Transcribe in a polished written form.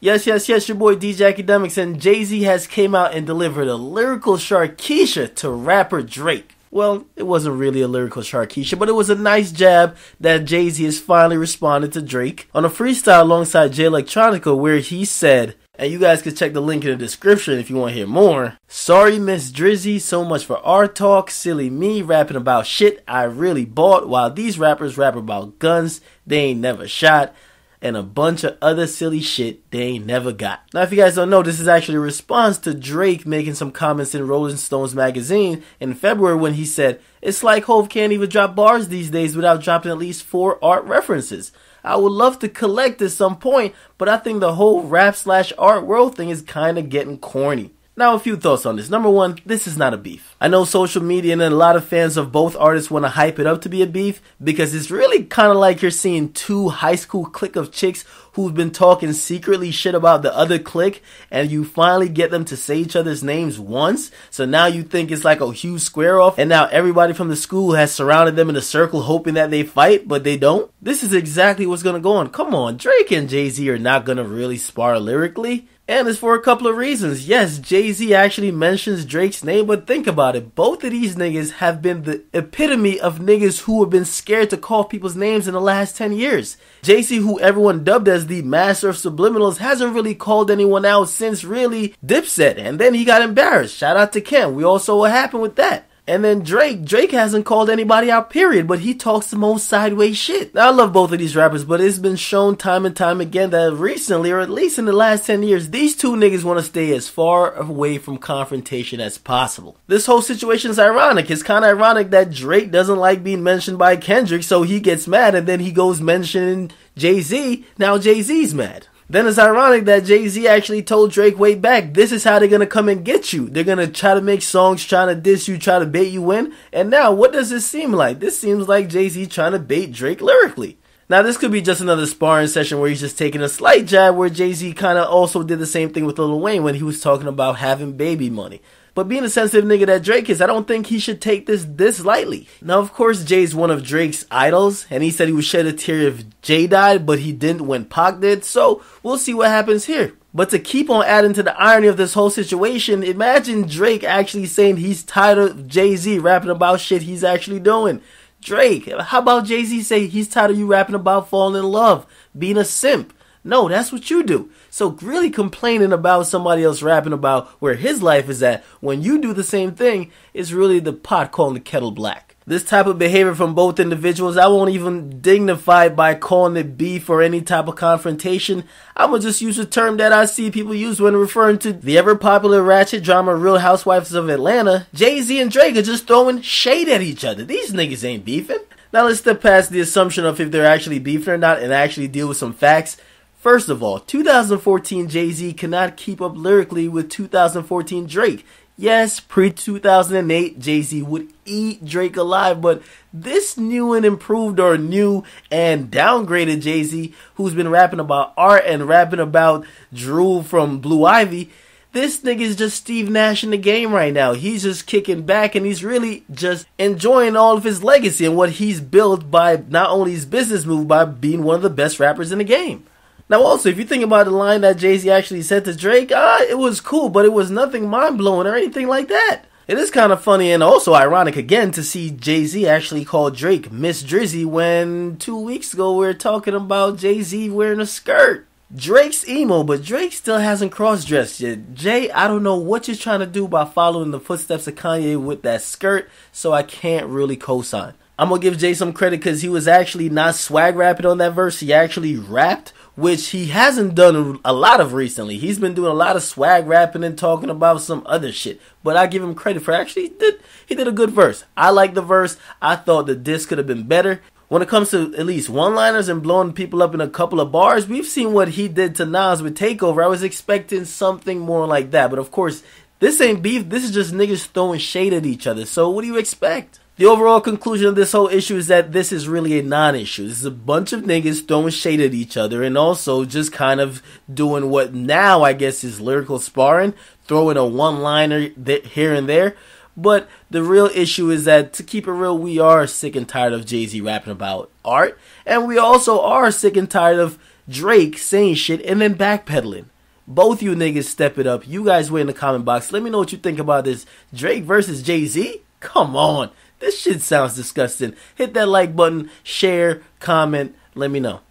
Yes, your boy DJ Akademiks, and Jay-Z has came out and delivered a lyrical sharkeisha to rapper Drake. Well, it wasn't really a lyrical sharkeisha, but it was a nice jab that Jay-Z has finally responded to Drake on a freestyle alongside Jay Electronica, where he said, and you guys can check the link in the description if you want to hear more. Sorry, Miss Drizzy, so much for our talk. Silly me rapping about shit I really bought, while these rappers rap about guns they ain't never shot, and a bunch of other silly shit they ain't never got. Now, if you guys don't know, this is actually a response to Drake making some comments in Rolling Stones magazine in February when he said, "It's like Hov can't even drop bars these days without dropping at least 4 art references. I would love to collect at some point, but I think the whole rap/art world thing is kind of getting corny." Now, a few thoughts on this. Number one, this is not a beef. I know social media and a lot of fans of both artists want to hype it up to be a beef because it's really kind of like you're seeing two high school clique of chicks who've been talking secretly shit about the other clique, and you finally get them to say each other's names once. So now you think it's like a huge square off, and now everybody from the school has surrounded them in a circle hoping that they fight, but they don't. This is exactly what's going to go on. Come on, Drake and Jay-Z are not going to really spar lyrically. And it's for a couple of reasons. Yes, Jay-Z actually mentions Drake's name, but think about it. Both of these niggas have been the epitome of niggas who have been scared to call people's names in the last 10 years. Jay-Z, who everyone dubbed as the master of subliminals, hasn't really called anyone out since really Dipset, and then he got embarrassed. Shout out to Kim. We all saw what happened with that. And then Drake hasn't called anybody out, period, but he talks the most sideways shit. Now, I love both of these rappers, but it's been shown time and time again that recently, or at least in the last 10 years, these two niggas want to stay as far away from confrontation as possible. This whole situation is ironic. It's kind of ironic that Drake doesn't like being mentioned by Kendrick, so he gets mad, and then he goes mentioning Jay-Z. Now Jay-Z's mad. Then it's ironic that Jay-Z actually told Drake way back, this is how they're going to come and get you. They're going to try to make songs trying to diss you, try to bait you in. And now, what does this seem like? This seems like Jay-Z trying to bait Drake lyrically. Now, this could be just another sparring session where he's just taking a slight jab, where Jay-Z kind of also did the same thing with Lil Wayne when he was talking about having baby money. But being a sensitive nigga that Drake is, I don't think he should take this lightly. Now, of course, Jay's one of Drake's idols, and he said he would shed a tear if Jay died, but he didn't when Pac did, so we'll see what happens here. But to keep on adding to the irony of this whole situation, imagine Drake actually saying he's tired of Jay-Z rapping about shit he's actually doing. Drake, how about Jay-Z say he's tired of you rapping about falling in love, being a simp? No, that's what you do. So really complaining about somebody else rapping about where his life is at when you do the same thing is really the pot calling the kettle black. This type of behavior from both individuals, I won't even dignify by calling it beef or any type of confrontation. I'm going to just use a term that I see people use when referring to the ever popular ratchet drama Real Housewives of Atlanta. Jay-Z and Drake are just throwing shade at each other. These niggas ain't beefing. Now let's step past the assumption of if they're actually beefing or not and actually deal with some facts. First of all, 2014 Jay-Z cannot keep up lyrically with 2014 Drake. Yes, pre-2008 Jay-Z would eat Drake alive, but this new and improved or new and downgraded Jay-Z, who's been rapping about art and rapping about Drew from Blue Ivy, this nigga is just Steve Nash in the game right now. He's just kicking back and he's really just enjoying all of his legacy and what he's built by not only his business move, by being one of the best rappers in the game. Now also, if you think about the line that Jay-Z actually said to Drake, it was cool, but it was nothing mind-blowing or anything like that. It is kind of funny and also ironic again to see Jay-Z actually call Drake Miss Drizzy when 2 weeks ago we were talking about Jay-Z wearing a skirt. Drake's emo, but Drake still hasn't cross-dressed yet. Jay, I don't know what you're trying to do by following the footsteps of Kanye with that skirt, so I can't really co-sign. I'm going to give Jay some credit because he was actually not swag rapping on that verse. He actually rapped, which he hasn't done a lot of recently. He's been doing a lot of swag rapping and talking about some other shit. But I give him credit for actually he did a good verse. I like the verse. I thought the diss could have been better. When it comes to at least one-liners and blowing people up in a couple of bars, we've seen what he did to Nas with Takeover. I was expecting something more like that. But of course, this ain't beef. This is just niggas throwing shade at each other. So what do you expect? The overall conclusion of this whole issue is that this is really a non-issue. This is a bunch of niggas throwing shade at each other and also just kind of doing what now I guess is lyrical sparring, throwing a one-liner here and there. But the real issue is that, to keep it real, we are sick and tired of Jay-Z rapping about art. And we also are sick and tired of Drake saying shit and then backpedaling. Both you niggas step it up. You guys wait in the comment box. Let me know what you think about this Drake versus Jay-Z. Come on. This shit sounds disgusting. Hit that like button, share, comment. Let me know.